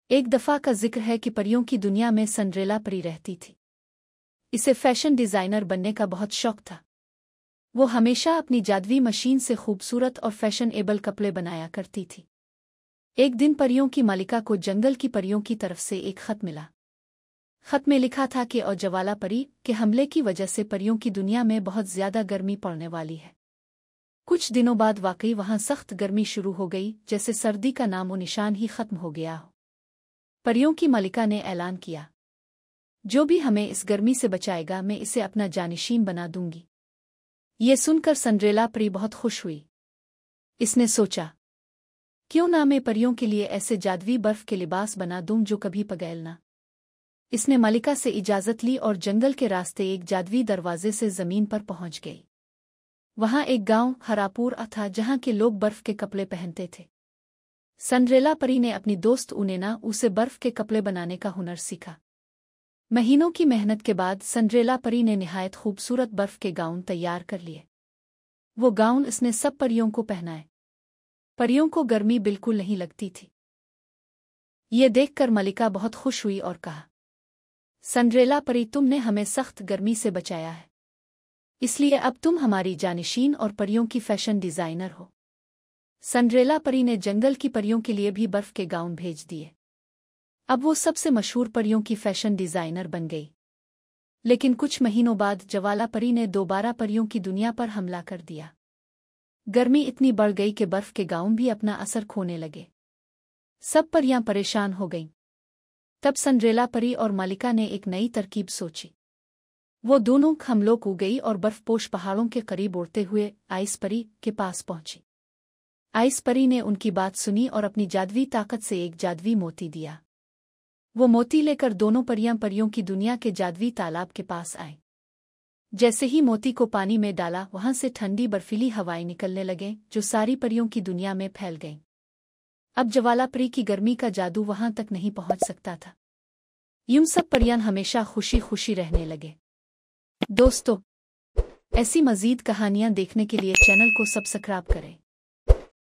एक दफ़ा का जिक्र है कि परियों की दुनिया में सिंड्रेला परी रहती थी। इसे फैशन डिज़ाइनर बनने का बहुत शौक था। वो हमेशा अपनी जादुई मशीन से खूबसूरत और फैशनेबल कपड़े बनाया करती थी। एक दिन परियों की मालिका को जंगल की परियों की तरफ से एक खत मिला। खत में लिखा था कि औजवाला परी के हमले की वजह से परियों की दुनिया में बहुत ज्यादा गर्मी पड़ने वाली है। कुछ दिनों बाद वाकई वहां सख्त गर्मी शुरू हो गई, जैसे सर्दी का नामो निशान ही खत्म हो गया हो। परियों की मालिका ने ऐलान किया, जो भी हमें इस गर्मी से बचाएगा मैं इसे अपना जानिशीन बना दूंगी। ये सुनकर सिंड्रेला परी बहुत खुश हुई। इसने सोचा, क्यों ना मैं परियों के लिए ऐसे जादुई बर्फ के लिबास बना दूं जो कभी पिघलना। इसने मालिका से इजाजत ली और जंगल के रास्ते एक जादुई दरवाजे से जमीन पर पहुंच गई। वहां एक गांव हरापुर था जहां के लोग बर्फ के कपड़े पहनते थे। सिंड्रेला परी ने अपनी दोस्त उनेना उसे बर्फ के कपड़े बनाने का हुनर सीखा। महीनों की मेहनत के बाद सिंड्रेला परी ने निहायत खूबसूरत बर्फ के गाउन तैयार कर लिए। वो गाउन इसने सब परियों को पहनाए। परियों को गर्मी बिल्कुल नहीं लगती थी। ये देखकर मलिका बहुत खुश हुई और कहा, सिंड्रेला परी, तुमने हमें सख्त गर्मी से बचाया है, इसलिए अब तुम हमारी जानिशीन और परियों की फैशन डिजाइनर हो। सिंड्रेला परी ने जंगल की परियों के लिए भी बर्फ के गाउन भेज दिए। अब वो सबसे मशहूर परियों की फैशन डिजाइनर बन गई। लेकिन कुछ महीनों बाद ज्वाला परी ने दोबारा परियों की दुनिया पर हमला कर दिया। गर्मी इतनी बढ़ गई कि बर्फ के गाउन भी अपना असर खोने लगे। सब परियां परेशान हो गईं। तब सिंड्रेला परी और मालिका ने एक नई तरकीब सोची। वो दोनों हमलों को गई और बर्फपोश पहाड़ों के करीब उड़ते हुए आइस परी के पास पहुंची। आइस परी ने उनकी बात सुनी और अपनी जादुई ताकत से एक जादुई मोती दिया। वो मोती लेकर दोनों परियां परियों की दुनिया के जादुई तालाब के पास आईं। जैसे ही मोती को पानी में डाला, वहां से ठंडी बर्फीली हवाएं निकलने लगे जो सारी परियों की दुनिया में फैल गईं। अब ज्वाला परी की गर्मी का जादू वहां तक नहीं पहुंच सकता था। यूं सब परियां हमेशा खुशी खुशी रहने लगे। दोस्तों, ऐसी मजीद कहानियां देखने के लिए चैनल को सब्सक्राइब करें।